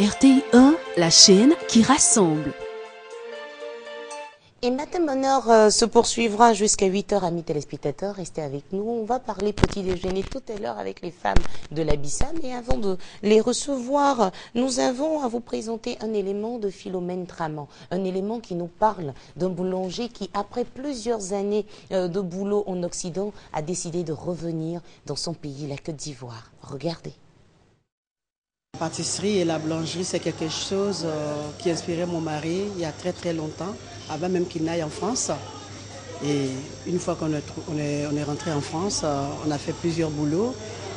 RTI 1, la chaîne qui rassemble. Et Matin Bonheur se poursuivra jusqu'à 8h, amis téléspectateurs. Restez avec nous. On va parler petit déjeuner tout à l'heure avec les femmes de l'Abyssal. Et avant de les recevoir, nous avons à vous présenter un élément de Philomène Traman. Un élément qui nous parle d'un boulanger qui, après plusieurs années de boulot en Occident, a décidé de revenir dans son pays, la Côte d'Ivoire. Regardez. La pâtisserie et la boulangerie, c'est quelque chose qui inspirait mon mari il y a très longtemps, avant même qu'il n'aille en France. Et une fois qu'on est rentré en France, on a fait plusieurs boulots.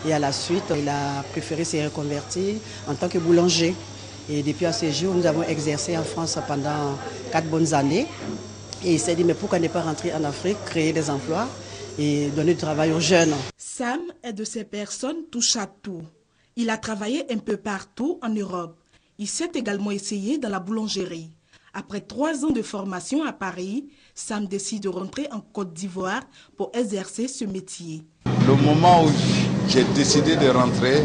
Et à la suite, il a préféré se reconvertir en tant que boulanger. Et depuis à ce jour, nous avons exercé en France pendant 4 bonnes années. Et il s'est dit, mais pourquoi ne pas rentrer en Afrique, créer des emplois et donner du travail aux jeunes. Sam est de ces personnes touche à tout. Il a travaillé un peu partout en Europe. Il s'est également essayé dans la boulangerie. Après 3 ans de formation à Paris, Sam décide de rentrer en Côte d'Ivoire pour exercer ce métier. Le moment où j'ai décidé de rentrer,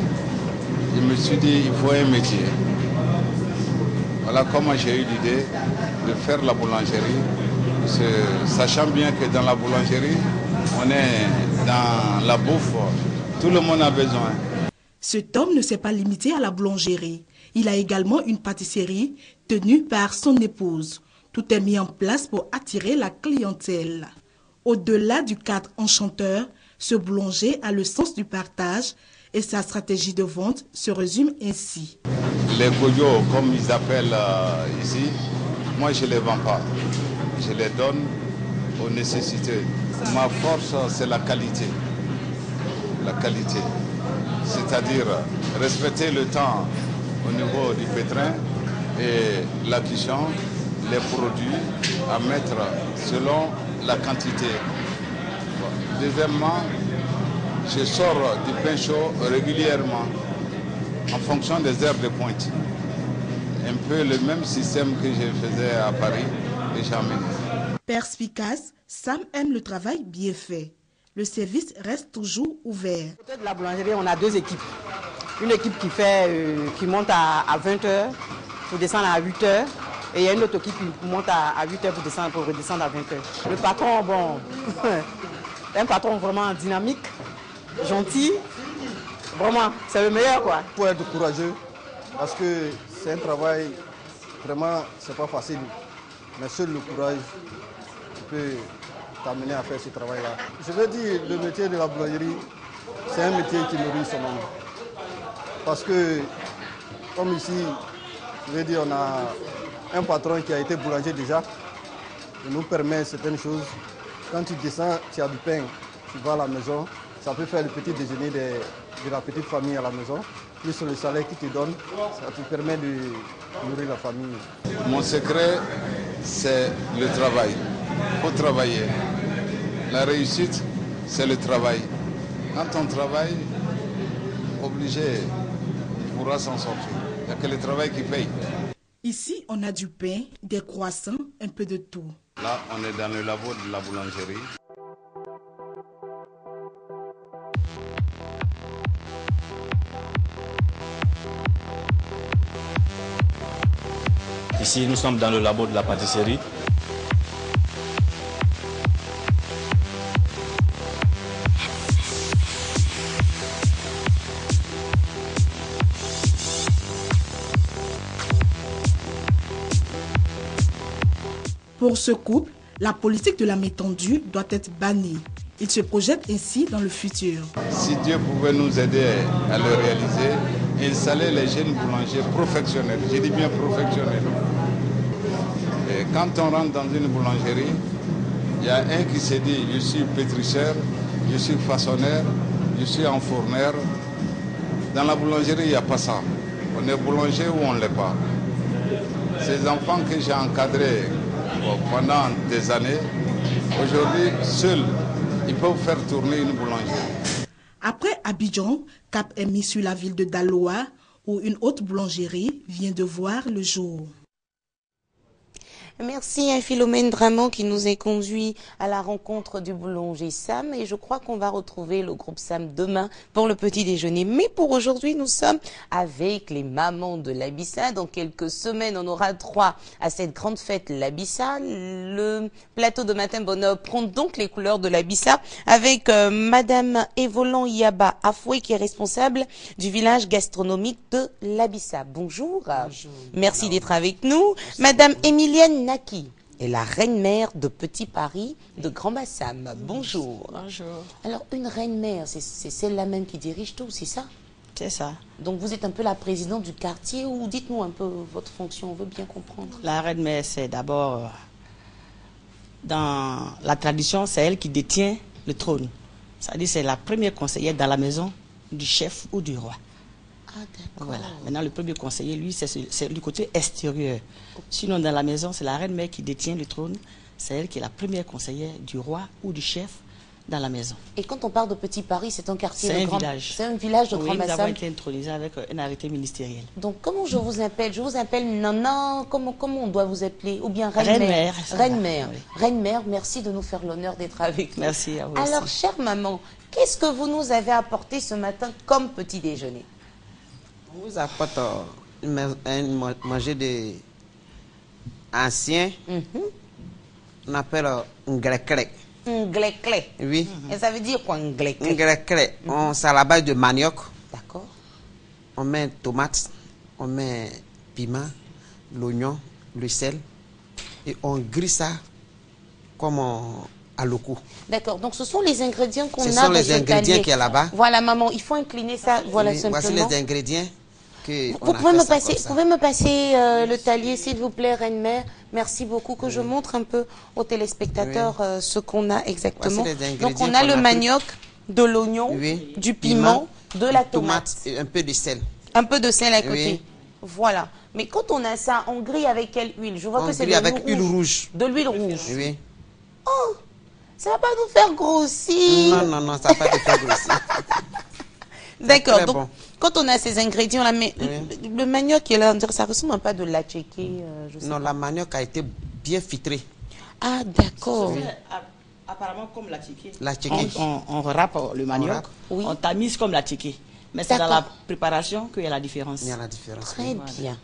je me suis dit il faut un métier. Voilà comment j'ai eu l'idée de faire la boulangerie, sachant bien que dans la boulangerie, on est dans la bouffe, tout le monde a besoin. Cet homme ne s'est pas limité à la boulangerie. Il a également une pâtisserie tenue par son épouse. Tout est mis en place pour attirer la clientèle. Au-delà du cadre enchanteur, ce boulanger a le sens du partage et sa stratégie de vente se résume ainsi. Les goyos, comme ils appellent ici, moi je ne les vends pas. Je les donne aux nécessités. Ma force, c'est la qualité. La qualité. C'est-à-dire respecter le temps au niveau du pétrin et la cuisson, les produits à mettre selon la quantité. Deuxièmement, je sors du pain chaud régulièrement en fonction des heures de pointe. Un peu le même système que je faisais à Paris et jamais. Perspicace, Sam aime le travail bien fait. Le service reste toujours ouvert. Côté de la boulangerie, on a 2 équipes. Une équipe qui monte à 20h pour descendre à 8h. Et il y a une autre équipe qui monte à 8h pour redescendre à 20h. Le patron, bon, un patron vraiment dynamique, gentil. Vraiment, c'est le meilleur, quoi. Il faut être courageux parce que c'est un travail, vraiment, c'est pas facile. Mais seul le courage peut t'amener à faire ce travail-là. Je veux dire, le métier de la boulangerie, c'est un métier qui nourrit son homme. Parce que, comme ici, je veux dire, on a un patron qui a été boulanger déjà. Il nous permet certaines choses. Quand tu descends, tu as du pain, tu vas à la maison. Ça peut faire le petit déjeuner de la petite famille à la maison. Plus le salaire qu'il te donne, ça te permet de nourrir la famille. Mon secret, c'est le travail. Il faut travailler. La réussite, c'est le travail. Quand on travaille, obligé, il pourra s'en sortir. Il n'y a que le travail qui paye. Ici, on a du pain, des croissants, un peu de tout. Là, on est dans le labo de la boulangerie. Ici, nous sommes dans le labo de la pâtisserie. Pour ce couple, la politique de la main tendue doit être bannie. Ils se projettent ainsi dans le futur. Si Dieu pouvait nous aider à le réaliser, installer les jeunes boulangers professionnels, je dis bien professionnels. Et quand on rentre dans une boulangerie, il y a un qui se dit « je suis pétrisseur, je suis façonneur, je suis enfourneur ». Dans la boulangerie, il n'y a pas ça. On est boulanger ou on ne l'est pas. Ces enfants que j'ai encadrés pendant des années, aujourd'hui, seuls, ils peuvent faire tourner une boulangerie. Après Abidjan, cap est mis sur la ville de Daloa, où une autre boulangerie vient de voir le jour. Merci à Philomène Dramant qui nous a conduit à la rencontre du boulanger Sam et je crois qu'on va retrouver le groupe Sam demain pour le petit déjeuner. Mais pour aujourd'hui, nous sommes avec les mamans de l'Abissa. Dans quelques semaines, on aura droit à cette grande fête l'Abissa. Le plateau de Matin Bonheur prend donc les couleurs de l'Abissa avec Madame Evolan Yaba Afoué qui est responsable du village gastronomique de l'Abissa. Bonjour. Bonjour. Merci d'être avec nous. Madame Emilienne Naki est la reine-mère de Petit Paris de Grand Bassam. Bonjour. Bonjour. Alors, une reine-mère, c'est celle-là même qui dirige tout, c'est ça? C'est ça. Donc, vous êtes un peu la présidente du quartier ou dites-nous un peu votre fonction, on veut bien comprendre. La reine-mère, c'est d'abord, dans la tradition, c'est elle qui détient le trône. C'est-à-dire c'est la première conseillère dans la maison du chef ou du roi. Ah, d'accord. Voilà. Maintenant, le premier conseiller, lui, c'est du côté extérieur. Sinon, dans la maison, c'est la reine-mère qui détient le trône. C'est elle qui est la première conseillère du roi ou du chef dans la maison. Et quand on parle de Petit Paris, c'est un quartier de Grand... village. C'est un village de Grand Bassam. Nous avons Bassam. été intronisés avec un arrêté ministériel. Donc, comment je vous appelle? Je vous appelle Nana, comment on doit vous appeler? Ou bien Reine-mère. Reine-mère. Oui. Reine-mère, merci de nous faire l'honneur d'être avec nous. Merci à vous. Alors, aussi. chère maman, qu'est-ce que vous nous avez apporté ce matin comme petit déjeuner? On vous apporte un manger de ancien. On appelle un grec. Un gleclé. Oui. Et ça veut dire quoi, un Un gleclé? grec. C'est à la base de manioc. D'accord. On met tomate, on met piment, l'oignon, le sel. Et on grille ça comme à l'oku. D'accord. Donc, ce sont les ingrédients qu'on a Ce dans sont les ce ingrédients panier. qui est là-bas. Voilà, maman, il faut incliner ça. Voilà, Oui, simplement. voici les ingrédients. Que Vous on a pouvez fait me ça passer, comme ça. pouvez me passer le talier, s'il vous plaît, reine-mère. Merci beaucoup, que je montre un peu aux téléspectateurs ce qu'on a exactement. Voici les ingrédients Donc, on a qu'on le a pris. manioc, de l'oignon, Oui. du piment, de la tomate. Et un peu de sel. Un peu de sel à côté. Oui. Voilà. Mais quand on a ça, on grille avec quelle huile? Je vois On que c'est grille de avec l'huile huile rouge. De l'huile rouge. Oui. Ça va pas nous faire grossir. Non, ça va pas te faire grossir. D'accord. très Donc, bon. quand on a ces ingrédients-là, mais le manioc qui est là, on dirait, ça ressemble un peu à de la tchéké, je sais Non, pas. la manioc a été bien filtrée. Ah, d'accord. Apparemment comme la tiquée. La tchéké. On râpe le manioc, râpe. Oui. on tamise comme la tiquée. Mais c'est dans la D'accord. préparation qu'il y a la différence. Il y a la différence. Très bien.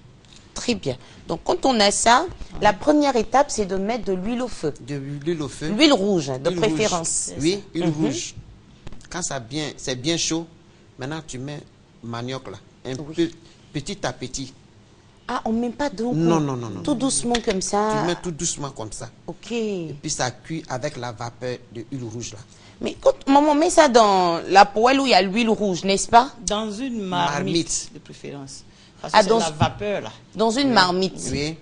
Très bien. Donc, quand on a ça, la première étape, c'est de mettre de l'huile au feu. De l'huile au feu. L'huile rouge, de Huile préférence. rouge. Oui, huile rouge. Quand c'est bien chaud, maintenant tu mets manioc là. Un peu, petit à petit. Ah, on ne met pas d'eau. Non. Tout doucement comme ça. Tu mets tout doucement comme ça. Ok. Et puis ça cuit avec la vapeur de l'huile rouge là. Mais quand maman met ça dans la poêle où il y a l'huile rouge, n'est-ce pas? Dans une marmite de préférence. Parce que Ah, c'est dans- la vapeur là. Dans une marmite. Oui,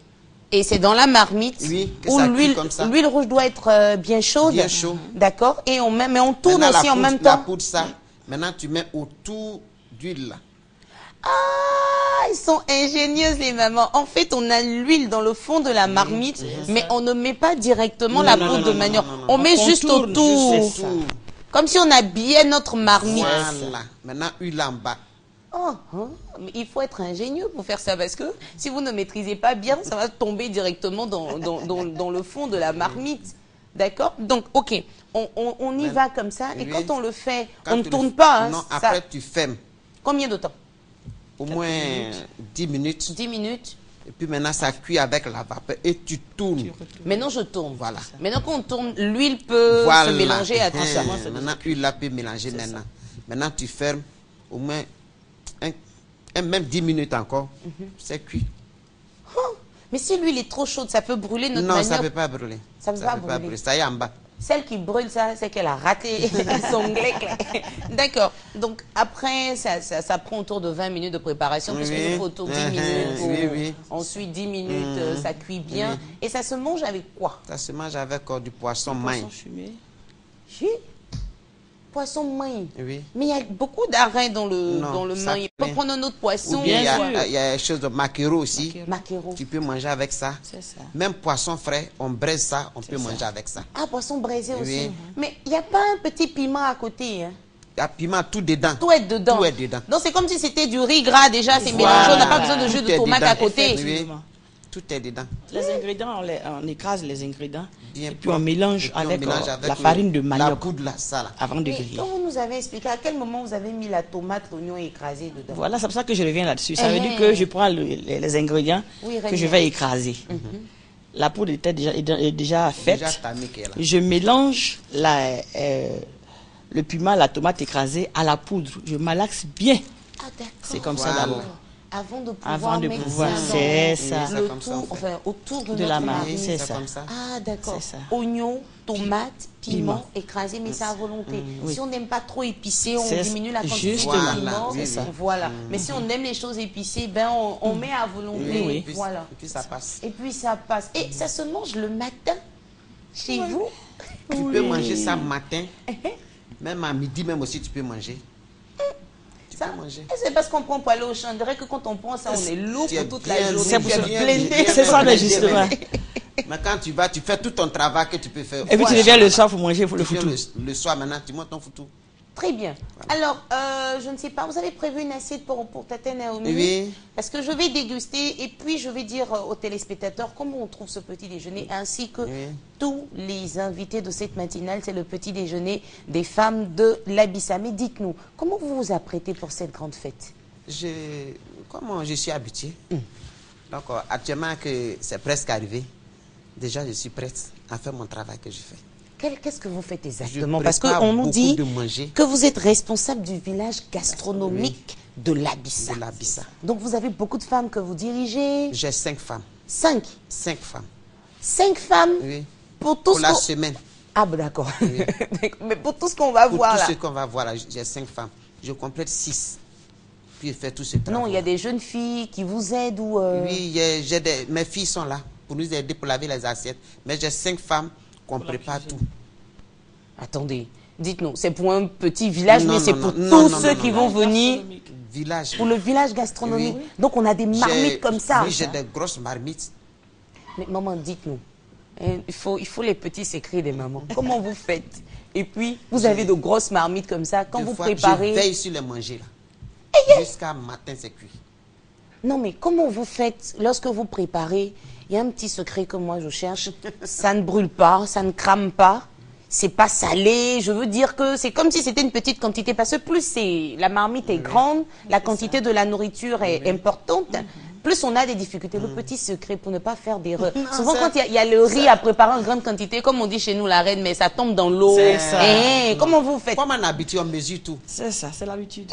Et c'est dans la marmite Oui, que où ça cuit comme ça. l'huile rouge doit être bien chaude. Bien chaud. D'accord. Et on met, mais on tourne Maintenant, aussi en même la temps. poudre ça. Maintenant tu mets autour d'huile là. Ah, ils sont ingénieuses les mamans. En fait, on a l'huile dans le fond de la marmite, mais on ne met pas directement la non, poudre non, de non, manioc. non, non, On non. met On juste contourne autour. juste, c'est ça. Comme si on habillait notre marmite. Voilà. Maintenant huile en bas. Oh, mais il faut être ingénieux pour faire ça parce que si vous ne maîtrisez pas bien, ça va tomber directement dans le fond de la marmite. D'accord? Donc, ok, on y va comme ça. Et Oui. quand on le fait, Quand on ne tu tourne le- pas. Hein, Non, ça- après tu fermes. Combien de temps? Au moins 10 minutes. 10 minutes. Et puis maintenant ça cuit avec la vapeur. Et tu tournes. Maintenant, je tourne. Voilà. Maintenant, quand on tourne, l'huile peut Voilà. se mélanger à tout ça. Hein, maintenant l'huile là peut mélanger maintenant. Maintenant tu fermes au moins même 10 minutes encore. C'est cuit. Mais si l'huile est trop chaude, ça peut brûler notre Non, ça manioc. ne peut pas brûler. Ça peut pas brûler. Ça y est en bas. Celle qui brûle ça, c'est qu'elle a raté son glec. D'accord. Donc après, ça prend autour de 20 minutes de préparation, puisqu'il Oui. nous faut autour de 10 minutes. Oui. Ensuite, 10 minutes, ça cuit bien. Et ça se mange avec quoi? Ça se mange avec du poisson main. Poisson fumé. Oui. Poisson main. Oui. Mais il y a beaucoup d'arrêt dans le Non, ça main. Il faut fait. prendre un autre poisson. Ou bien il y sûr. a quelque chose de maquereau aussi. Maquereau. Tu peux manger avec ça. C'est ça. Même poisson frais, on braise ça, on peut manger avec ça. Ah, poisson braisé aussi. Oui. Mais il n'y a pas un petit piment à côté. Hein? Il y a piment tout dedans. Tout est dedans. Tout est dedans. Donc c'est comme si c'était du riz gras déjà, c'est Voilà. mélangé. On n'a pas besoin de jus Tout de est tomate dedans. à côté. Oui. Tout est dedans. Les ingrédients, on écrase les ingrédients. Bien Et puis on mélange avec, la farine de manioc. La poudre, là, ça là. Avant de Mais griller. quand vous nous avez expliqué, à quel moment vous avez mis la tomate, l'oignon écrasé dedans? Voilà, c'est pour ça que je reviens là-dessus. Ça veut dire que je prends les ingrédients que je vais écraser. La poudre est déjà faite. Déjà tamée qu'elle est là. Je mélange le piment, la tomate écrasée à la poudre. Je malaxe bien. Ah, d'accord. C'est comme ça d'abord. Avant de pouvoir mettre c'est ça. le tout, enfin, autour de la notre marmite, c'est ça. Ah, d'accord. C'est ça. Oignon, tomate, piment écrasé, mais c'est à volonté. Si on n'aime pas trop épicé, on diminue la quantité de piment. Voilà. Mais si on aime les choses épicées, ben on met à volonté. Voilà. Et puis ça passe. Et puis ça passe. Et ça se mange le matin chez vous? Tu peux manger ça matin. Même à midi, même aussi, tu peux manger. C'est parce qu'on prend pour aller au champ. On dirait que quand on prend ça, on est lourd pour toute la journée. C'est ça, mais justement. Mais quand tu vas, tu fais tout ton travail que tu peux faire. Et puis tu reviens le soir pour manger le foutou. Le soir, maintenant, tu montes ton foutou. Très bien. Alors, je ne sais pas, vous avez prévu une assiette pour Tata Naomi? Oui. Parce que je vais déguster et puis je vais dire aux téléspectateurs comment on trouve ce petit déjeuner, ainsi que tous les invités de cette matinale. C'est le petit déjeuner des femmes de l'Abissa. Mais dites-nous, comment vous vous apprêtez pour cette grande fête? Comment je suis habitué. Donc, actuellement que c'est presque arrivé, déjà je suis prête à faire mon travail que je fais. Qu'est-ce que vous faites exactement? Parce qu'on nous dit que vous êtes responsable du village gastronomique de l'Abissa. Donc vous avez beaucoup de femmes que vous dirigez? J'ai 5 femmes. 5? 5 femmes. 5 femmes? Oui. Pour la semaine. Ah bon, d'accord. Oui. Mais pour tout ce qu'on va voir là? Pour tout ce qu'on va voir là, j'ai 5 femmes. Je complète 6. Puis je fais tout ce travail. Non, il y a des jeunes filles qui vous aident ou... Oui, mes filles sont là pour nous aider pour laver les assiettes. Mais j'ai 5 femmes qu'on prépare tout. Attendez, dites-nous, c'est pour un petit village, mais c'est pour tous ceux qui vont venir pour le village gastronomique. Oui. Donc on a des marmites comme ça. Oui, j'ai des grosses marmites. Mais maman, dites-nous, il faut les petits secrets des mamans. Comment vous faites? Et puis, vous avez de grosses marmites comme ça, quand vous préparez... Je veille sur les manger là. Jusqu'à matin, c'est cuit. Non, mais comment vous faites lorsque vous préparez? Il y a un petit secret que moi je cherche. Ça ne brûle pas, ça ne crame pas. C'est pas salé. Je veux dire que c'est comme si c'était une petite quantité. Parce que plus la marmite est grande, la quantité de la nourriture est importante, plus on a des difficultés. Le petit secret pour ne pas faire d'erreur. Souvent, quand il y a le riz à préparer en grande quantité, comme on dit chez nous, la reine, mais ça tombe dans l'eau. Comment vous faites? Comme on a habitué, on mesure tout. C'est ça, c'est l'habitude.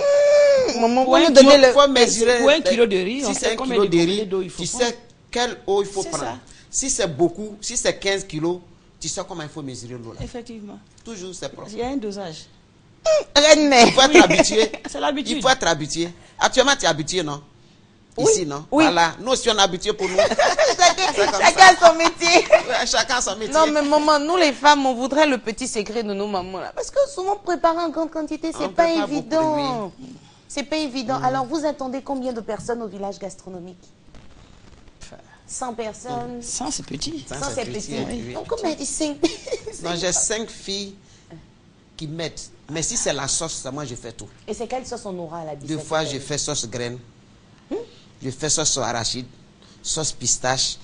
Maman, pour un kilo de riz, si c'est 1 kilo de riz, tu sais quelle eau il faut prendre. Si c'est beaucoup, si c'est 15 kilos, tu sais comment il faut mesurer l'eau là. Effectivement. Toujours c'est propre. Il y a un dosage. Il faut être habitué. C'est l'habitude. Il faut être habitué. Actuellement, tu es habitué, non? Ici, non? Oui. Voilà. Nous aussi, on est habitués pour nous. Chacun son métier. Chacun son métier. Non, mais maman, nous les femmes, on voudrait le petit secret de nos mamans là. Parce que souvent, préparer en grande quantité, c'est pas évident. C'est pas évident. Alors, vous attendez combien de personnes au village gastronomique? 100 personnes. 100, c'est petit. 100, c'est petit. Oui. Donc, on m'a dit 5. Non, j'ai 5 filles qui m'aident. Mais si c'est la sauce, moi, je fais tout. Et c'est quelle sauce on aura à la bise? 2 fois, je fais sauce graine. Je fais sauce arachide, sauce pistache.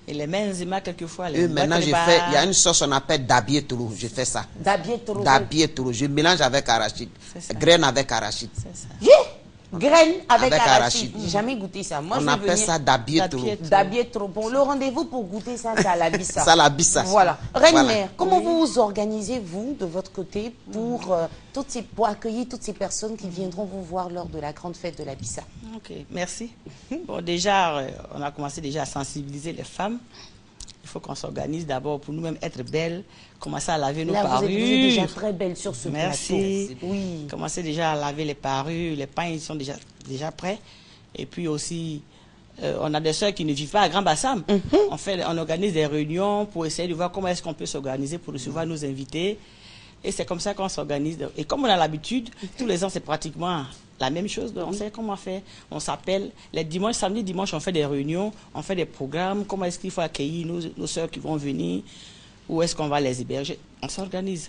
Et les menzima, quelquefois. Maintenant, il y a une sauce qu'on appelle dabier tourou. Je fais ça. Dabier tourou. Je mélange avec arachide. Graine avec arachide. C'est ça. Graines avec arachide. J'ai jamais goûté ça. Moi, on appelle ça dabier tourou. Dabier tourou. Bon, le rendez-vous pour goûter ça, c'est à la Bissa. C'est à la Bissa. Voilà. Reine Mère, comment vous vous organisez, vous, de votre côté, pour accueillir toutes ces personnes qui viendront vous voir lors de la grande fête de la Bissa? Ok, merci. Bon, déjà, on a commencé déjà à sensibiliser les femmes. Il faut qu'on s'organise d'abord pour nous-mêmes être belles, commencer à laver nos parures. Vous êtes déjà très belle sur ce plateau. Merci. Oui. Commencer déjà à laver les parures, les pains ils sont déjà prêts. Et puis aussi, on a des soeurs qui ne vivent pas à Grand Bassam. On organise des réunions pour essayer de voir comment est-ce qu'on peut s'organiser pour recevoir nos invités. Et c'est comme ça qu'on s'organise. Et comme on a l'habitude, tous les ans c'est pratiquement la même chose. Donc on sait comment faire. On s'appelle les dimanches, samedi, dimanche, on fait des réunions, on fait des programmes. Comment est-ce qu'il faut accueillir nos soeurs qui vont venir? Où est-ce qu'on va les héberger? On s'organise.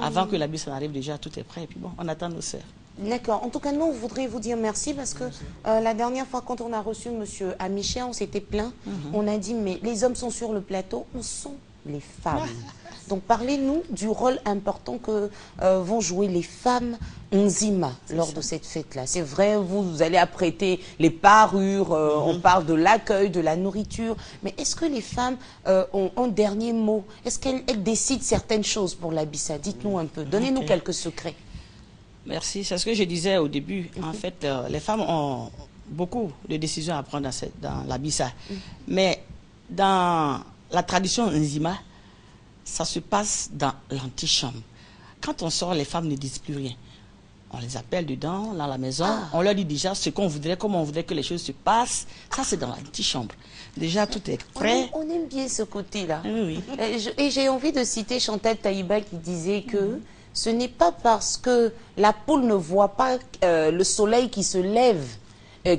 Avant que la bus arrive déjà, tout est prêt. Et puis bon, on attend nos soeurs. D'accord. En tout cas, nous, on voudrait vous dire merci parce que la dernière fois, quand on a reçu M. Amiché, on s'était plaint. On a dit, mais les hommes sont sur le plateau, où sont les femmes? Donc, parlez-nous du rôle important que vont jouer les femmes Nzima lors de cette fête-là. C'est vrai, vous allez apprêter les parures, on parle de l'accueil, de la nourriture. Mais est-ce que les femmes ont un dernier mot? Est-ce qu'elles décident certaines choses pour la Bissa? Dites-nous un peu. Donnez-nous quelques secrets. Merci. C'est ce que je disais au début. En fait, les femmes ont beaucoup de décisions à prendre dans la Bissa. Mais dans la tradition Nzima, ça se passe dans l'antichambre. Quand on sort, les femmes ne disent plus rien. On les appelle dedans, dans la maison. On leur dit déjà ce qu'on voudrait, comment on voudrait que les choses se passent. Ça, c'est dans l'antichambre. Déjà, tout est prêt. On aime bien ce côté-là. Oui. Et j'ai envie de citer Chantal Taïba qui disait que ce n'est pas parce que la poule ne voit pas le soleil qui se lève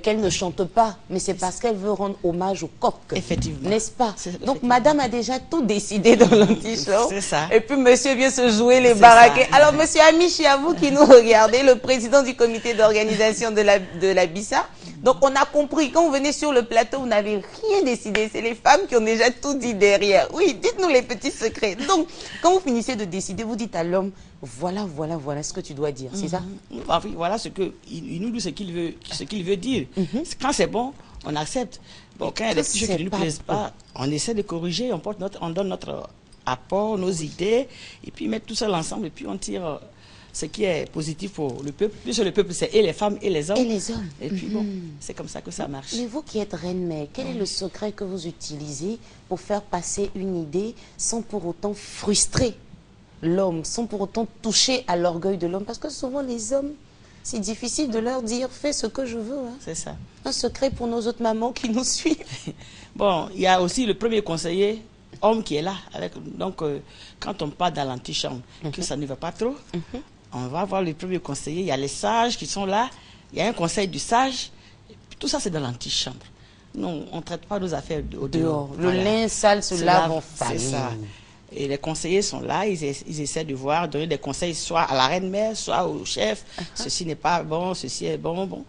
qu'elle ne chante pas, mais c'est parce qu'elle veut rendre hommage au coq. Effectivement. N'est-ce pas? Donc, madame a déjà tout décidé dans l'antichambre. C'est ça. Et puis, monsieur vient se jouer les baraquets. Alors, monsieur Amichi, à vous qui nous regardez, le président du comité d'organisation de la Bissa. Donc, on a compris, quand vous venez sur le plateau, vous n'avez rien décidé. C'est les femmes qui ont déjà tout dit derrière. Oui, dites-nous les petits secrets. Donc, quand vous finissez de décider, vous dites à l'homme, voilà ce que tu dois dire, c'est ça? Ah oui, voilà il nous dit ce qu'il veut dire. Quand c'est bon, on accepte. Bon, quand il y a des choses qui ne nous plaisent pas, on essaie de corriger, on donne notre apport, nos idées, et puis mettre tout ça ensemble, et puis on tire ce qui est positif pour le peuple. Puisque le peuple, c'est et les femmes et les hommes. Et les hommes. Et puis bon, c'est comme ça que ça marche. Mais vous qui êtes reine-mère, quel est le secret que vous utilisez pour faire passer une idée sans pour autant frustrer l'homme, sans pour autant toucher à l'orgueil de l'homme? Parce que souvent les hommes, c'est difficile de leur dire fais ce que je veux. Hein. C'est ça. Un secret pour nos autres mamans qui nous suivent. Bon, il y a aussi le premier conseiller homme qui est là. Donc, quand on part dans l'antichambre, que ça ne va pas trop, on va voir le premier conseiller. Il y a les sages qui sont là. Il y a un conseil du sage. Tout ça, c'est dans l'antichambre. Non, on ne traite pas nos affaires au dehors. Le linge sale se lave en famille. C'est ça. Et les conseillers sont là, ils essaient de voir, donner des conseils soit à la reine-mère, soit au chef. Ceci n'est pas bon, ceci est bon.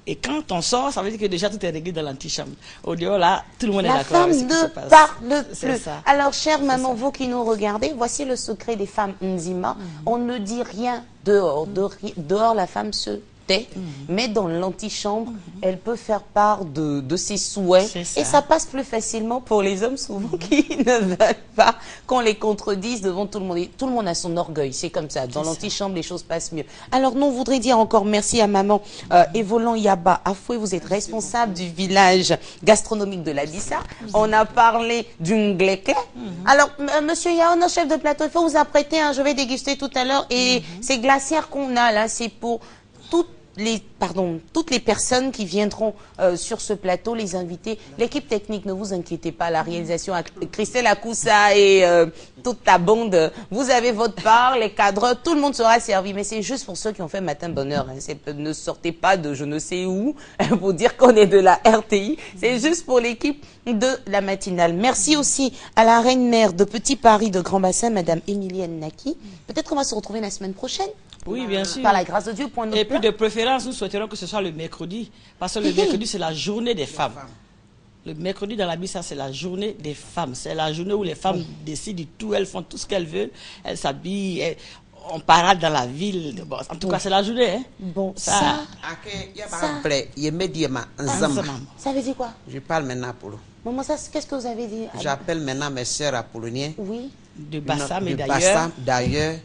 Et quand on sort, ça veut dire que déjà tout est réglé dans l'antichambre. Au dehors, là, tout le monde est d'accord avec ce qui se passe. La femme ne parle plus. Ça. Alors, chère maman, vous qui nous regardez, voici le secret des femmes Nzima. On ne dit rien dehors. Dehors, la femme se tait, mais dans l'antichambre, elle peut faire part de ses souhaits. Et ça passe plus facilement pour les hommes souvent qui ne veulent pas qu'on les contredise devant tout le monde. Et tout le monde a son orgueil, c'est comme ça. Dans l'antichambre, les choses passent mieux. Alors, nous, on voudrait dire encore merci à maman Evolan Yaba Afoué. Vous êtes responsable du village gastronomique de la Bissa. On a parlé du Ngleke. Alors, monsieur Yaon, chef de plateau, il faut vous apprêter. Je vais déguster tout à l'heure. Et ces glacières qu'on a là, c'est pour toutes les personnes qui viendront sur ce plateau, les invités. L'équipe technique, ne vous inquiétez pas, la réalisation, Christelle Akoussa et toute la bande, vous avez votre part, les cadres, tout le monde sera servi. Mais c'est juste pour ceux qui ont fait Matin Bonheur. Hein. Ne sortez pas de je ne sais où pour dire qu'on est de la RTI. C'est juste pour l'équipe de la matinale. Merci aussi à la reine-mère de Petit Paris de Grand Bassin, Madame Emilienne Naki. Peut-être qu'on va se retrouver la semaine prochaine. Oui, bien sûr. Par la grâce de Dieu. Et puis de préférence, nous souhaiterons que ce soit le mercredi. Parce que le mercredi, c'est la journée des femmes. Le mercredi dans la Bissa, c'est la journée des femmes. C'est la journée où les femmes décident de tout. Elles font tout ce qu'elles veulent. Elles s'habillent. On parade dans la ville. Bon, en tout cas, c'est la journée. Hein. Bon, ça veut dire quoi? Je parle maintenant pour Maman, qu'est-ce que vous avez dit? J'appelle maintenant mes sœurs apolloniens. Oui. De Bassam et d'ailleurs.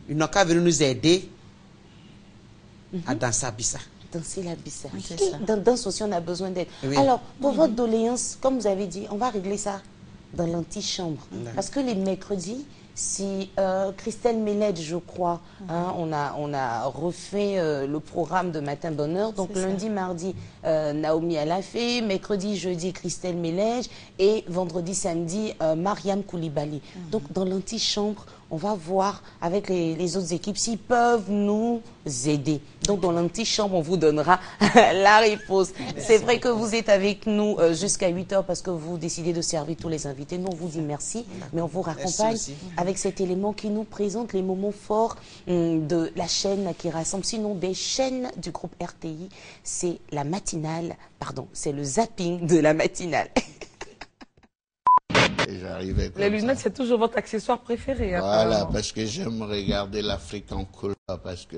Ils n'ont qu'à venir nous aider à danser la Bissa. Danser la Bissa. Dans danse aussi, on a besoin d'aide. Oui. Alors, pour votre doléance, comme vous avez dit, on va régler ça dans l'antichambre. Parce que les mercredis, si Christelle Mélède, je crois, on a refait le programme de Matin Bonheur. Donc lundi, mardi, Naomi Alafé, mercredi, jeudi, Christelle Mélède et vendredi, samedi, Mariam Koulibaly. Donc dans l'antichambre, on va voir avec les autres équipes s'ils peuvent nous aider. Donc dans l'antichambre, on vous donnera la réponse. C'est vrai que vous êtes avec nous jusqu'à 8h parce que vous décidez de servir tous les invités. Nous, on vous dit merci, mais on vous raccompagne avec cet élément qui nous présente les moments forts de la chaîne qui rassemble, sinon des chaînes du groupe RTI. C'est la matinale, pardon, c'est le zapping de la matinale. Les lunettes, c'est toujours votre accessoire préféré. Voilà, parce que j'aime regarder l'Afrique en couleur, parce que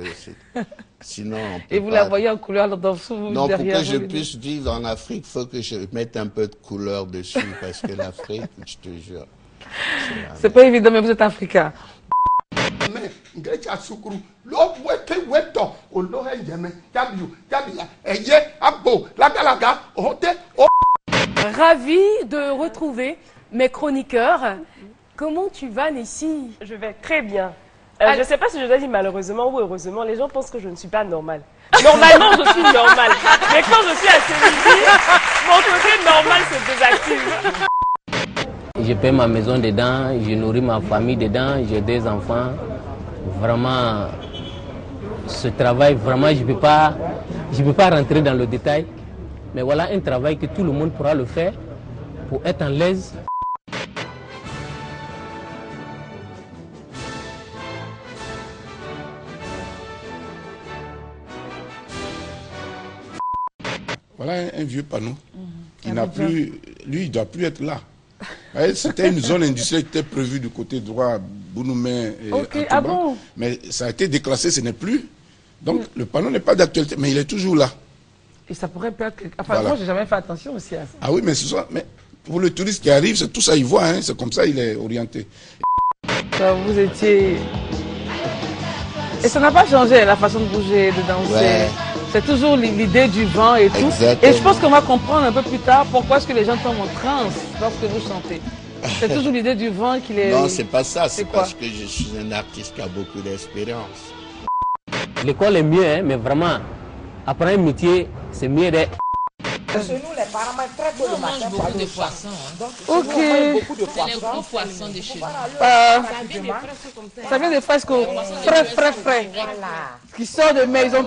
sinon... Et vous la voyez en couleur dans vous, non, derrière pour que je vous, puisse vivre en Afrique, il faut que je mette un peu de couleur dessus, parce que l'Afrique, je te jure... C'est pas évident, mais vous êtes africain. Ravi de retrouver mes chroniqueurs. Comment tu vas, Nessie? Je vais très bien. Je ne sais pas si je dois dire malheureusement ou heureusement, les gens pensent que je ne suis pas normale. Normalement, je suis normale. Mais quand je suis à Sénégal, mon côté normal se désactive. Je paie ma maison dedans, je nourris ma famille dedans, j'ai des enfants. Vraiment, ce travail, vraiment, je peux pas rentrer dans le détail. Mais voilà un travail que tout le monde pourra le faire pour être en l'aise. Voilà un vieux panneau qui n'a plus, lui, il ne doit plus être là. C'était une zone industrielle qui était prévue du côté droit, Bounoumé et Ah bon? Mais ça a été déclassé, ce n'est plus. Donc le panneau n'est pas d'actualité, mais il est toujours là. Et ça pourrait perdre... Enfin, voilà. Moi, j'ai jamais fait attention aussi à ça. Ah oui, mais ce soir, mais pour le touriste qui arrive, c'est tout ça, il voit, hein, c'est comme ça, il est orienté. Vous étiez... Et ça n'a pas changé, la façon de bouger, de danser. Ouais. C'est toujours l'idée du vent et tout. Exactement. Et je pense qu'on va comprendre un peu plus tard pourquoi est-ce que les gens tombent en transe lorsque vous chantez. C'est toujours l'idée du vent qui les... Non, c'est pas ça, c'est parce que je suis un artiste qui a beaucoup d'expérience. L'école est mieux, hein, mais vraiment, apprendre un métier, c'est mieux d'être... Parce que nous, les parents mangent très peu de matin. Beaucoup de poissons. Hein. Ok. Beaucoup de poissons. Les gros poissons de chez nous. Ça vient des fresques frais. Voilà. Qui sort de maison.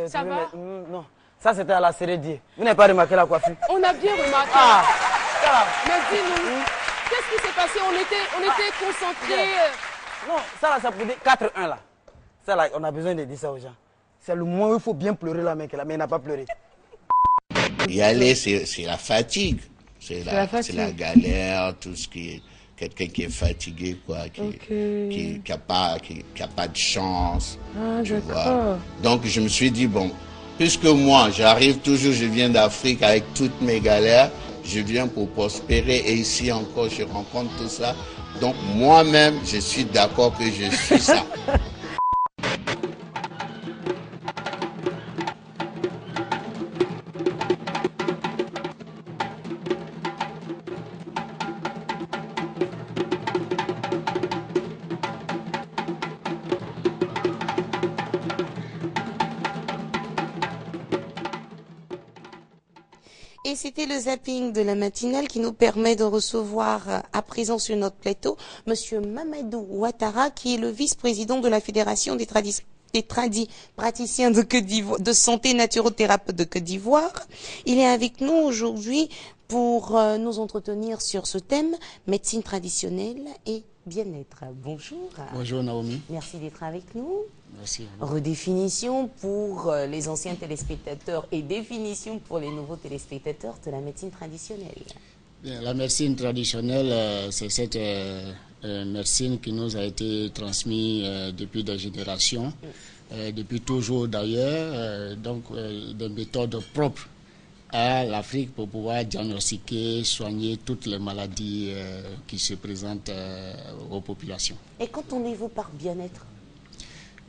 Ça va? Non. Ça, c'était à la Sérédier. Vous n'avez pas remarqué la coiffure? On a bien remarqué. Ah, mais dis-nous, qu'est-ce qui s'est passé? On était concentrés. Non, ça là, ça pour dire 4-1 là. Ça là, on a besoin de dire ça aux gens. C'est le moment où il faut bien pleurer la mec là, mais il n'a pas pleuré. Y aller, c'est la fatigue. C'est la galère, tout ce qui est... Quelqu'un qui est fatigué, quoi, qui n'a pas de chance. Ah, tu vois. Donc je me suis dit, bon, puisque moi, j'arrive toujours, je viens d'Afrique avec toutes mes galères, je viens pour prospérer et ici encore, je rencontre tout ça. Donc moi-même, je suis d'accord que je suis ça. Et c'était le zapping de la matinale qui nous permet de recevoir à présent sur notre plateau Monsieur Mamadou Ouattara, qui est le vice-président de la Fédération des praticiens de santé naturothérapeute de Côte d'Ivoire. Il est avec nous aujourd'hui pour nous entretenir sur ce thème, médecine traditionnelle et bien-être. Bonjour. Bonjour Naomi. Merci d'être avec nous. Merci. Redéfinition pour les anciens téléspectateurs et définition pour les nouveaux téléspectateurs de la médecine traditionnelle. Bien, la médecine traditionnelle, c'est cette médecine qui nous a été transmise depuis des générations, depuis toujours d'ailleurs, donc des méthodes propres à l'Afrique pour pouvoir diagnostiquer, soigner toutes les maladies qui se présentent aux populations. Et qu'entendez-vous par bien-être?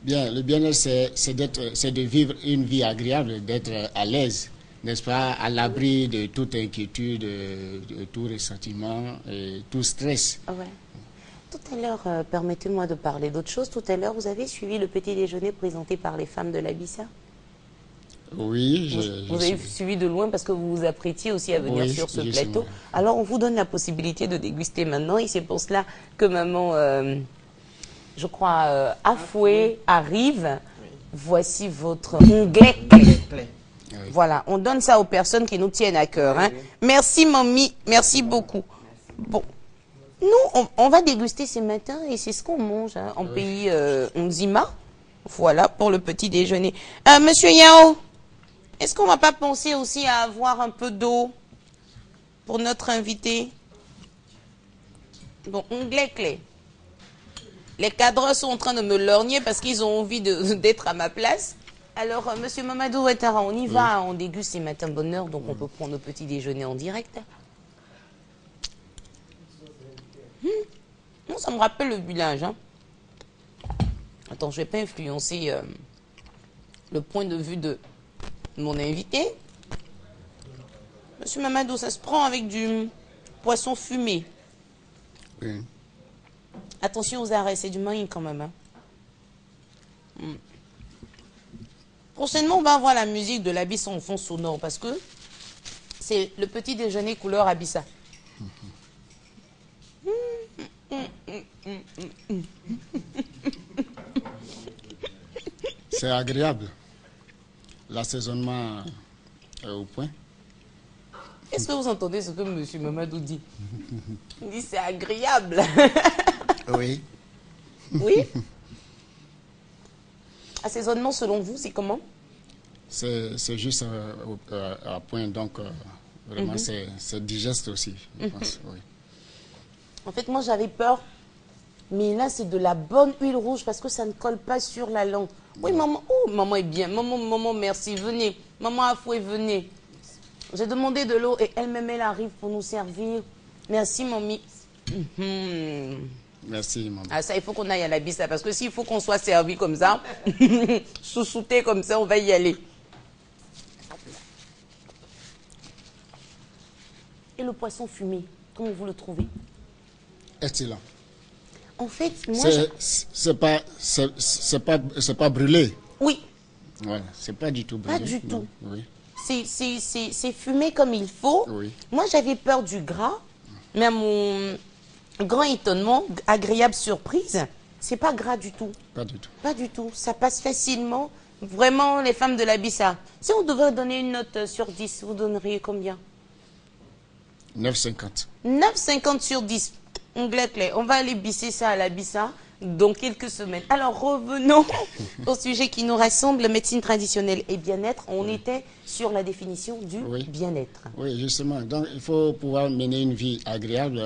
Bien, le bien-être, c'est de vivre une vie agréable, d'être à l'aise, n'est-ce pas, à l'abri de toute inquiétude, de tout ressentiment, et tout stress. Ouais. Tout à l'heure, permettez-moi de parler d'autre chose. Tout à l'heure, vous avez suivi le petit déjeuner présenté par les femmes de l'Abissa? Oui, vous avez suivi de loin parce que vous vous apprêtiez aussi à venir sur ce plateau. Alors, on vous donne la possibilité de déguster maintenant et c'est pour cela que maman, je crois, Afoué arrive. Voici votre onglet clé. Voilà, on donne ça aux personnes qui nous tiennent à cœur. Hein. Merci, mamie. Merci beaucoup. Bon, nous, on va déguster ce matin et c'est ce qu'on mange hein, en pays Nzima. Voilà, pour le petit déjeuner. Monsieur Yao, est-ce qu'on ne va pas penser aussi à avoir un peu d'eau pour notre invité? Bon, onglet clé. Les cadres sont en train de me lorgner parce qu'ils ont envie d'être à ma place. Alors, monsieur Mamadou Ouattara, on y va, on déguste ces matins bonne heure, donc on peut prendre le petit déjeuner en direct. Non, ça me rappelle le village. Hein. Attends, je ne vais pas influencer le point de vue de mon invité. Monsieur Mamadou, ça se prend avec du poisson fumé. Oui. Attention aux arrêts, c'est du maïs quand même. Hein. Prochainement, on va avoir la musique de l'Abyssa en fond sonore parce que c'est le petit déjeuner couleur Abyssa. C'est agréable. L'assaisonnement est au point. Est-ce que vous entendez ce que M. Mamadou dit? Il dit c'est agréable. Oui. Oui. Assaisonnement selon vous, c'est comment? C'est juste à point, donc vraiment c'est digeste aussi, je pense. Oui. En fait, moi j'avais peur, mais là c'est de la bonne huile rouge parce que ça ne colle pas sur la langue. Oui, maman, oh, maman est bien. Maman, merci, venez. Maman Afoué, venez. J'ai demandé de l'eau et elle-même, elle arrive pour nous servir. Merci, mamie. Merci, maman. Ah, ça, il faut qu'on aille à l'Abyssa parce que s'il faut qu'on soit servi comme ça, sous-souté comme ça, on va y aller. Et le poisson fumé, comment vous le trouvez? Excellent. En fait, moi, c'est pas brûlé. Oui. Ouais, c'est pas du tout brûlé. Pas du tout. Oui. C'est fumé comme il faut. Oui. Moi, j'avais peur du gras, mais à mon grand étonnement, agréable surprise, c'est pas gras du tout. Pas du tout. Pas du tout. Ça passe facilement. Vraiment, les femmes de l'Abyssa. Si on devait donner une note sur 10, vous donneriez combien? 9,50. 9,50 sur 10. Onglet clé. On va aller bisser ça à l'Abyssa dans quelques semaines. Alors, revenons au sujet qui nous rassemble, médecine traditionnelle et bien-être. On était sur la définition du bien-être. Oui, justement. Donc, il faut pouvoir mener une vie agréable,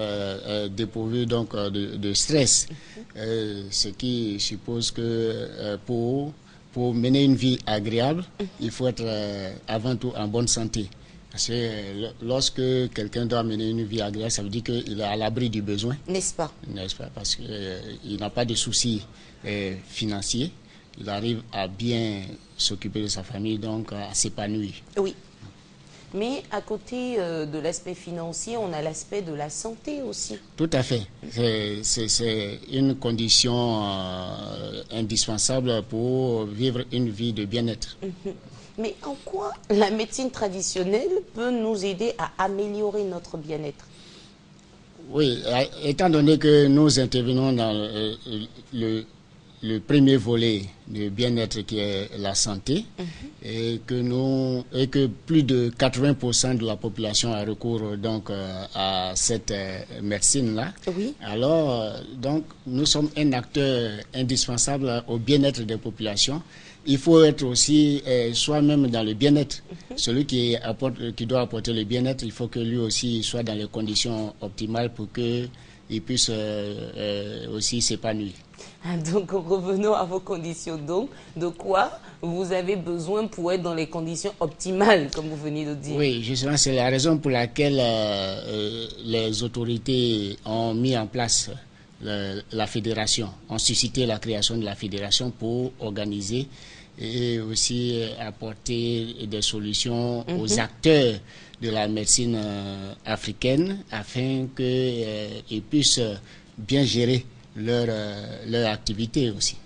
dépourvue donc de stress. Ce qui suppose que pour mener une vie agréable, il faut être avant tout en bonne santé. Parce que lorsque quelqu'un doit mener une vie agréable, ça veut dire qu'il est à l'abri du besoin. N'est-ce pas? N'est-ce pas? Parce qu'il n'a pas de soucis financiers. Il arrive à bien s'occuper de sa famille, donc à s'épanouir. Oui. Mais à côté de l'aspect financier, on a l'aspect de la santé aussi. Tout à fait. C'est une condition indispensable pour vivre une vie de bien-être. Mais en quoi la médecine traditionnelle peut nous aider à améliorer notre bien-être? Oui, étant donné que nous intervenons dans le premier volet du bien-être qui est la santé, et que plus de 80% de la population a recours donc à cette médecine-là. Oui. Alors, donc, nous sommes un acteur indispensable au bien-être des populations. Il faut être aussi soi-même dans le bien-être. Celui qui doit apporter le bien-être, il faut que lui aussi soit dans les conditions optimales pour qu'il puisse aussi s'épanouir. Donc, revenons à vos conditions. Donc, de quoi vous avez besoin pour être dans les conditions optimales, comme vous venez de dire? Oui, justement, c'est la raison pour laquelle les autorités ont mis en place la fédération, ont suscité la création de la fédération pour organiser et aussi apporter des solutions aux acteurs de la médecine africaine afin qu'ils puissent bien gérer leur activité aussi.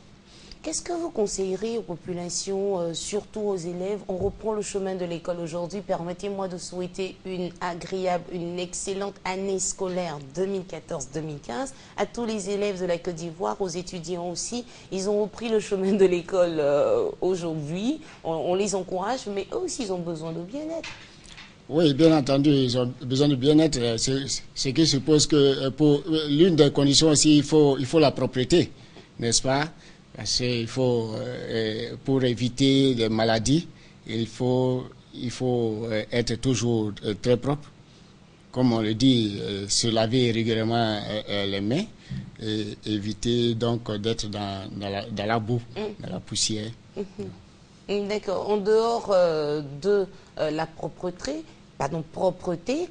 Qu'est-ce que vous conseillerez aux populations, surtout aux élèves? On reprend le chemin de l'école aujourd'hui. Permettez-moi de souhaiter une agréable, une excellente année scolaire 2014-2015 à tous les élèves de la Côte d'Ivoire, aux étudiants aussi. Ils ont repris le chemin de l'école aujourd'hui. On les encourage, mais eux aussi, ils ont besoin de bien-être. Oui, bien entendu, ils ont besoin de bien-être. Ce qui suppose que pour l'une des conditions aussi, il faut la propreté, n'est-ce pas? Parce qu'il faut, pour éviter les maladies, il faut être toujours très propre. Comme on le dit, se laver régulièrement les mains et éviter donc d'être dans la boue, dans la poussière. D'accord. En dehors de la propreté,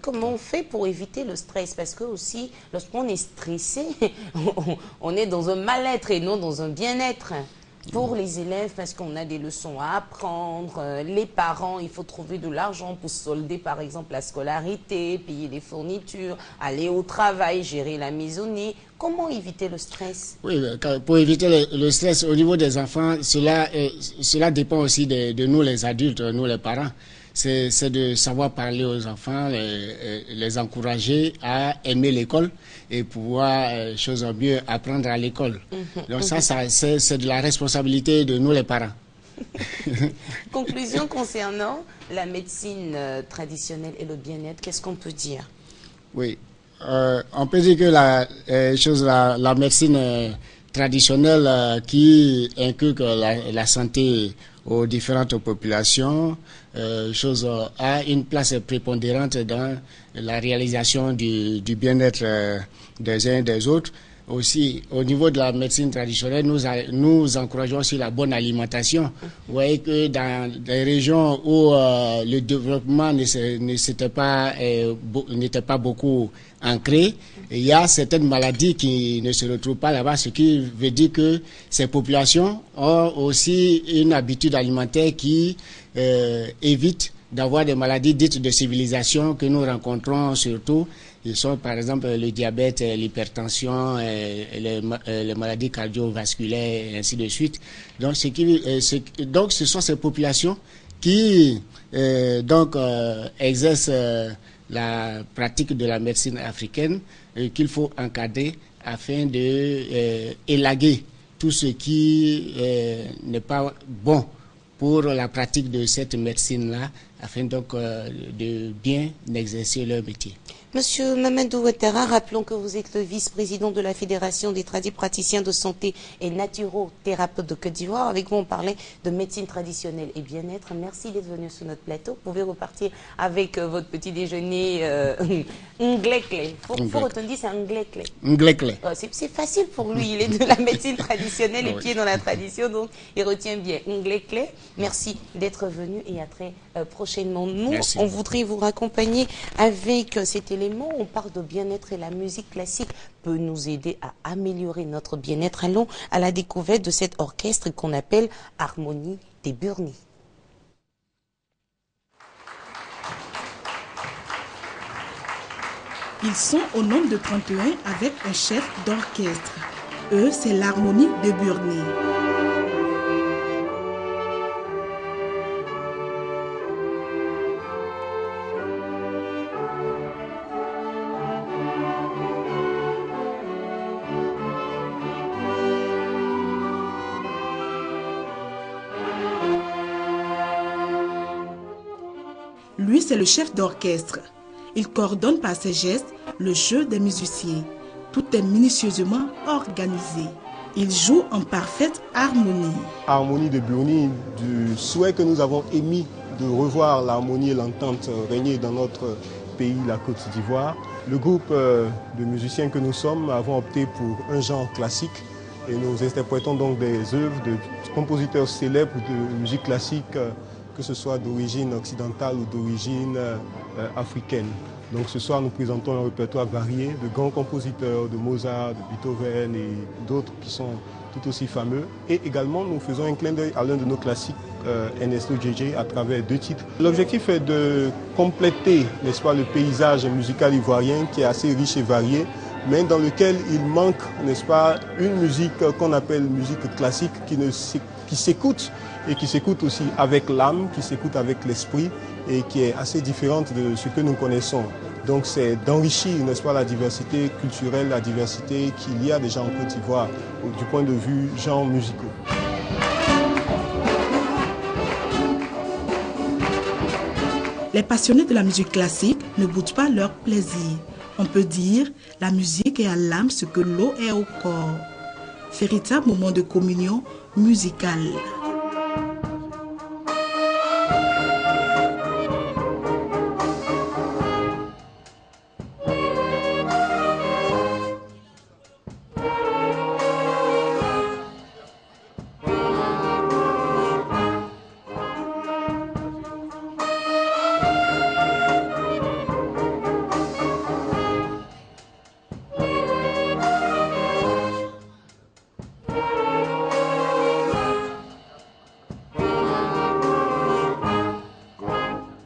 comment on fait pour éviter le stress? Parce que aussi, lorsqu'on est stressé, on est dans un mal-être et non dans un bien-être. Pour les élèves, parce qu'on a des leçons à apprendre, les parents, il faut trouver de l'argent pour solder par exemple la scolarité, payer les fournitures, aller au travail, gérer la maisonnée. Comment éviter le stress? Oui, pour éviter le stress au niveau des enfants, cela dépend aussi de nous les adultes, nous les parents. C'est de savoir parler aux enfants, les encourager à aimer l'école et pouvoir, chose en mieux, apprendre à l'école. Donc ça c'est de la responsabilité de nous les parents. Conclusion concernant la médecine traditionnelle et le bien-être, qu'est-ce qu'on peut dire? Oui, on peut dire que la médecine traditionnelle qui inculque la santé aux différentes populations, a une place prépondérante dans la réalisation du bien-être des uns et des autres. Aussi, au niveau de la médecine traditionnelle, nous encourageons aussi la bonne alimentation. Vous voyez que dans les régions où le développement n'était pas beaucoup ancré, il y a certaines maladies qui ne se retrouvent pas là-bas, ce qui veut dire que ces populations ont aussi une habitude alimentaire qui évite d'avoir des maladies dites de civilisation que nous rencontrons surtout. Ils sont par exemple le diabète, l'hypertension, les maladies cardiovasculaires et ainsi de suite. Donc, ce sont ces populations qui exercent la pratique de la médecine africaine qu'il faut encadrer afin de élaguer tout ce qui n'est pas bon pour la pratique de cette médecine-là, afin donc de bien exercer leur métier. Monsieur Mamadou Ouattara, rappelons que vous êtes le vice-président de la Fédération des praticiens de santé et naturothérapeutes de Côte d'Ivoire. Avec vous, on parlait de médecine traditionnelle et bien-être. Merci d'être venu sur notre plateau. Vous pouvez repartir avec votre petit déjeuner Nglekle. Faut retenir, c'est Nglekle. Nglekle. C'est facile pour lui. Il est de la médecine traditionnelle, les pieds dans la tradition, donc il retient bien Nglekle. Merci d'être venu et à très prochainement. Nous, on voudrait vous raccompagner avec cet élément. On parle de bien-être et la musique classique peut nous aider à améliorer notre bien-être. Allons à la découverte de cet orchestre qu'on appelle Harmonie des Burnies. Ils sont au nombre de 31 avec un chef d'orchestre. Eux, c'est l'Harmonie de Burnies. Lui, c'est le chef d'orchestre. Il coordonne par ses gestes le jeu des musiciens. Tout est minutieusement organisé. Il joue en parfaite harmonie. Harmonie de Burnies, du souhait que nous avons émis de revoir l'harmonie et l'entente régner dans notre pays, la Côte d'Ivoire. Le groupe de musiciens que nous sommes avons opté pour un genre classique et nous interprétons donc des œuvres de compositeurs célèbres de musique classique, que ce soit d'origine occidentale ou d'origine africaine. Donc ce soir, nous présentons un répertoire varié de grands compositeurs, de Mozart, de Beethoven et d'autres qui sont tout aussi fameux. Et également, nous faisons un clin d'œil à l'un de nos classiques, Ernesto Djedje, à travers 2 titres. L'objectif est de compléter, n'est-ce pas, le paysage musical ivoirien qui est assez riche et varié mais dans lequel il manque, n'est-ce pas, une musique qu'on appelle musique classique qui s'écoute et qui s'écoute aussi avec l'âme, qui s'écoute avec l'esprit et qui est assez différente de ce que nous connaissons. Donc c'est d'enrichir, n'est-ce pas, la diversité culturelle, la diversité qu'il y a déjà en Côte d'Ivoire du point de vue genres musicaux. Les passionnés de la musique classique ne boudent pas leur plaisir. On peut dire, la musique est à l'âme ce que l'eau est au corps. Véritable moment de communion musicale.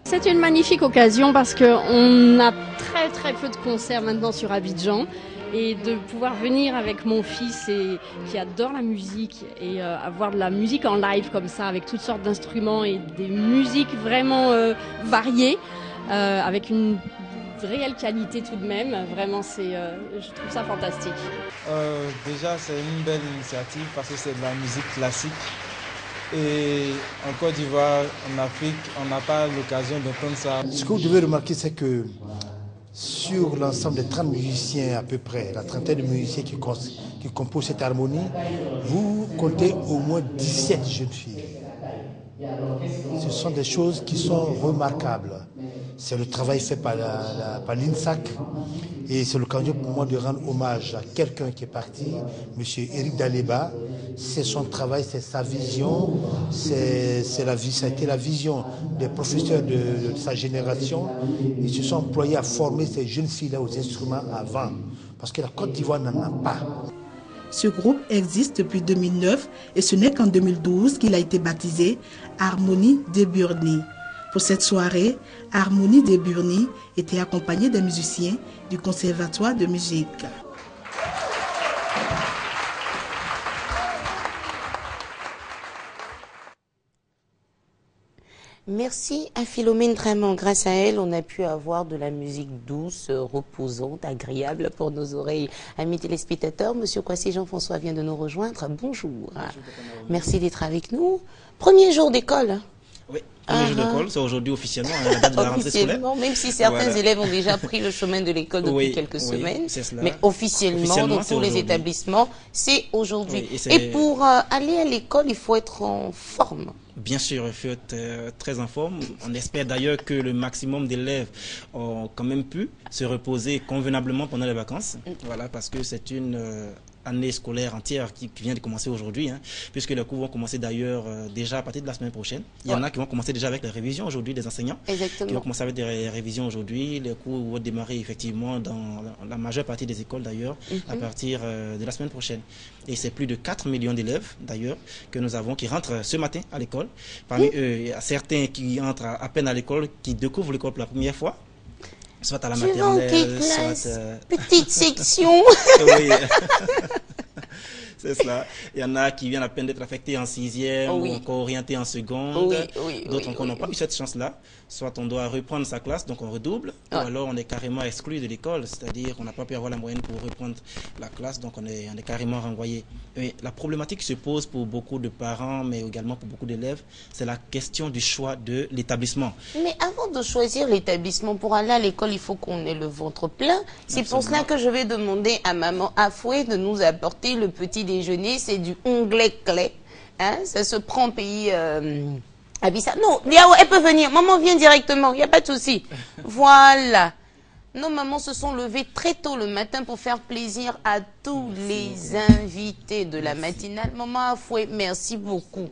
C'est une magnifique occasion parce qu'on a très peu de concerts maintenant sur Abidjan et de pouvoir venir avec mon fils qui adore la musique et avoir de la musique en live comme ça avec toutes sortes d'instruments et des musiques vraiment variées avec une réelle qualité tout de même. Vraiment, je trouve ça fantastique. Déjà, c'est une belle initiative parce que c'est de la musique classique. Et en Côte d'Ivoire, en Afrique, on n'a pas l'occasion d'entendre ça. Ce que vous devez remarquer, c'est que sur l'ensemble des 30 musiciens à peu près, la trentaine de musiciens qui composent cette harmonie, vous comptez au moins 17 jeunes filles. Ce sont des choses qui sont remarquables. C'est le travail fait par l'INSAC et c'est l'occasion pour moi de rendre hommage à quelqu'un qui est parti, M. Eric Daleba. C'est son travail, c'est sa vision, ça a été la vision des professeurs de sa génération. Ils se sont employés à former ces jeunes filles-là aux instruments avant, parce que la Côte d'Ivoire n'en a pas. Ce groupe existe depuis 2009 et ce n'est qu'en 2012 qu'il a été baptisé Harmonie des Burni. Pour cette soirée, Harmonie des Burni était accompagnée des musiciens du Conservatoire de musique. Merci à Philomène Dramant. Grâce à elle, on a pu avoir de la musique douce, reposante, agréable pour nos oreilles. Amis téléspectateurs, Monsieur Kwasi Jean-François vient de nous rejoindre. Bonjour. Merci d'être avec nous. Premier jour d'école. Oui, premier jour d'école, c'est aujourd'hui officiellement, la date de la rentrée scolaire. Même si certains élèves ont déjà pris le chemin de l'école depuis quelques semaines, mais officiellement dans tous les établissements, c'est aujourd'hui. Oui, et pour aller à l'école, il faut être en forme. Bien sûr, il faut être très en forme. On espère d'ailleurs que le maximum d'élèves ont quand même pu se reposer convenablement pendant les vacances. Voilà, parce que c'est une année scolaire entière qui vient de commencer aujourd'hui, hein, puisque les cours vont commencer d'ailleurs déjà à partir de la semaine prochaine. Il y en a qui vont commencer déjà avec les révisions aujourd'hui des enseignants. Exactement. Qui vont commencer avec des révisions aujourd'hui. Les cours vont démarrer effectivement dans la majeure partie des écoles d'ailleurs à partir de la semaine prochaine. Et c'est plus de 4 millions d'élèves d'ailleurs que nous avons qui rentrent ce matin à l'école. Parmi eux, il y a certains qui entrent à peine à l'école, qui découvrent l'école pour la première fois. Soit à la maternelle, soit... Petite section. Oui. C'est cela. Il y en a qui viennent à peine d'être affectés en 6e ou encore orientés en seconde. D'autres encore n'ont pas eu cette chance-là. Soit on doit reprendre sa classe, donc on redouble, ou alors on est carrément exclu de l'école, c'est-à-dire qu'on n'a pas pu avoir la moyenne pour reprendre la classe, donc on est carrément renvoyé. Et la problématique qui se pose pour beaucoup de parents, mais également pour beaucoup d'élèves, c'est la question du choix de l'établissement. Mais avant de choisir l'établissement pour aller à l'école, il faut qu'on ait le ventre plein. C'est pour cela que je vais demander à maman Afoué de nous apporter le petit déjeuner. C'est du onglet clé. Hein? Ça se prend pays Abissa. Non, elle peut venir. Maman vient directement. Il n'y a pas de souci. Voilà. Nos mamans se sont levées très tôt le matin pour faire plaisir à tous les invités de la matinale. Maman Afoué, merci beaucoup.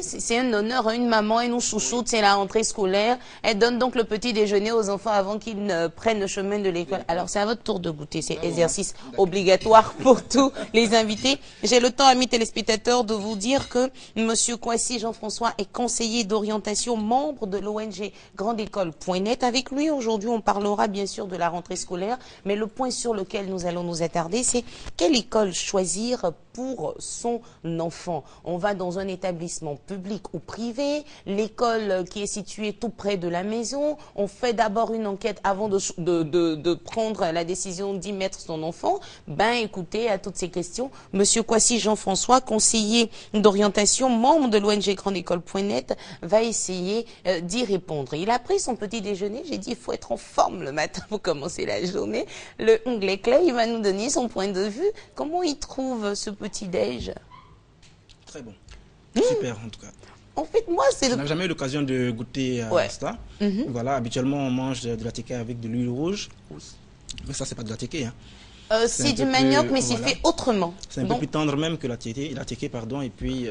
C'est un honneur, une maman, elle nous chouchoute, c'est la rentrée scolaire. Elle donne donc le petit déjeuner aux enfants avant qu'ils ne prennent le chemin de l'école. Alors, c'est à votre tour de goûter. C'est exercice obligatoire pour tous les invités. J'ai le temps, amis téléspectateurs, de vous dire que Monsieur Kwasi Jean-François est conseiller d'orientation, membre de l'ONG grandécole.net. Avec lui, aujourd'hui, on parlera bien sûr de la rentrée scolaire, mais le point sur lequel nous allons nous attarder, c'est quelle école choisir pour son enfant. On va dans un établissement public ou privé, l'école qui est située tout près de la maison. On fait d'abord une enquête avant de prendre la décision d'y mettre son enfant. Ben, écoutez, à toutes ces questions, Monsieur Kwasi Jean-François, conseiller d'orientation, membre de l'ONG grandécole.net, va essayer d'y répondre. Il a pris son petit déjeuner. J'ai dit, il faut être en forme le matin pour commencer la journée. Le onglet clé, il va nous donner son point de vue. Comment il trouve ce petit-déj? Très bon. Super, en tout cas. En fait, moi, c'est... Je n'ai jamais eu l'occasion de goûter ça. Voilà, habituellement, on mange de la teke avec de l'huile rouge. Mais ça, c'est pas de la teke. Hein. C'est du manioc, mais c'est fait autrement. C'est un peu plus tendre même que la teke, pardon. Et puis...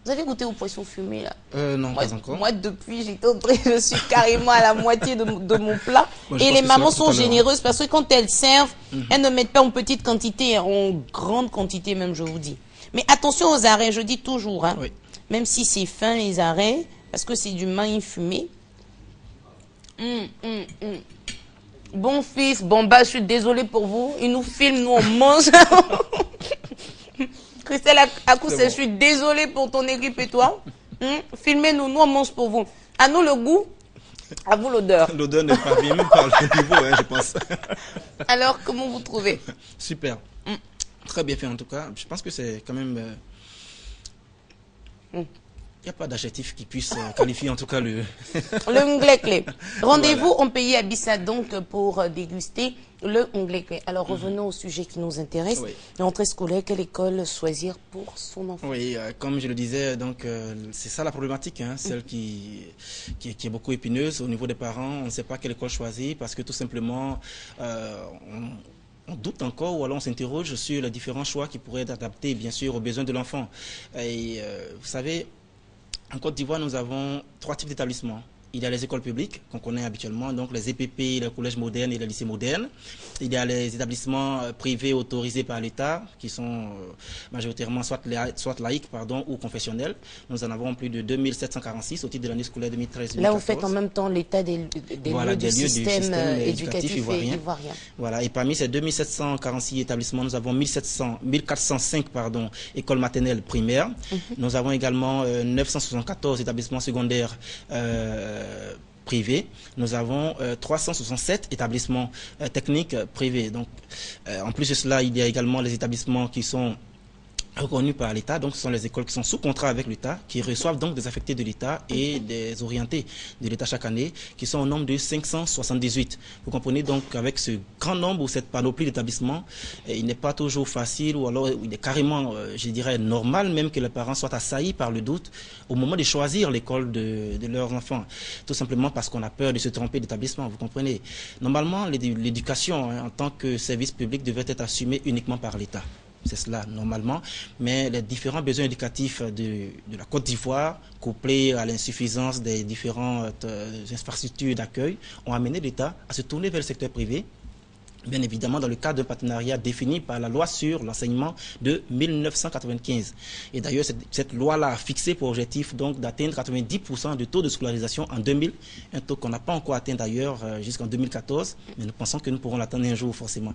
Vous avez goûté au poisson fumé, là? Non, pas encore. Moi, depuis, je suis carrément à la moitié de mon plat. Bon, et les mamans sont généreuses parce que quand elles servent, elles ne mettent pas en petite quantité, en grande quantité même, je vous dis. Mais attention aux arrêts, je dis toujours. Hein. Oui. Même si c'est fin, les arrêts, parce que c'est du maïs fumé. Bon fils, bon bah, je suis désolée pour vous. Ils nous filment, nous on mange. Christelle Akousse, je suis désolée pour ton équipe et toi. Filmez-nous, nous on mange pour vous. À nous le goût, à vous l'odeur. L'odeur ne parvient même pas au niveau, hein, je pense. Alors, comment vous trouvez? Super. Très bien fait en tout cas. Je pense que c'est quand même... Il n'y a pas d'adjectif qui puisse qualifier en tout cas le... Le onglet clé. Rendez-vous en pays Abissa donc pour déguster le onglet clé. Alors revenons au sujet qui nous intéresse. Oui. Rentrée scolaire, quelle école choisir pour son enfant? Oui, comme je le disais, donc c'est ça la problématique, hein, celle qui est beaucoup épineuse au niveau des parents. On ne sait pas quelle école choisir parce que tout simplement on doute encore ou alors on s'interroge sur les différents choix qui pourraient être adaptés bien sûr aux besoins de l'enfant. Et vous savez, en Côte d'Ivoire, nous avons 3 types d'établissements. Il y a les écoles publiques qu'on connaît habituellement, donc les EPP, les collèges modernes et les lycées modernes. Il y a les établissements privés autorisés par l'État, qui sont majoritairement soit laïques ou confessionnels. Nous en avons plus de 2746 au titre de l'année scolaire 2013-2014. Là, vous faites en même temps l'état des lieux du système éducatif ivoirien. Voilà, et parmi ces 2746 établissements, nous avons 1405 écoles maternelles primaires. Nous avons également 974 établissements secondaires privés. Nous avons 367 établissements techniques privés. Donc, en plus de cela, il y a également les établissements qui sont reconnus par l'État, donc ce sont les écoles qui sont sous contrat avec l'État, qui reçoivent donc des affectés de l'État et des orientés de l'État chaque année, qui sont au nombre de 578. Vous comprenez donc qu'avec ce grand nombre ou cette panoplie d'établissements, il n'est pas toujours facile ou alors il est carrément, je dirais, normal même que les parents soient assaillis par le doute au moment de choisir l'école de leurs enfants. Tout simplement parce qu'on a peur de se tromper d'établissement, vous comprenez. Normalement, l'éducation en tant que service public devait être assumée uniquement par l'État. C'est cela, normalement. Mais les différents besoins éducatifs de la Côte d'Ivoire, couplés à l'insuffisance des différentes infrastructures d'accueil, ont amené l'État à se tourner vers le secteur privé, bien évidemment dans le cadre d'un partenariat défini par la loi sur l'enseignement de 1995. Et d'ailleurs, cette loi-là a fixé pour objectif donc d'atteindre 90% de taux de scolarisation en 2000, un taux qu'on n'a pas encore atteint d'ailleurs jusqu'en 2014, mais nous pensons que nous pourrons l'atteindre un jour forcément.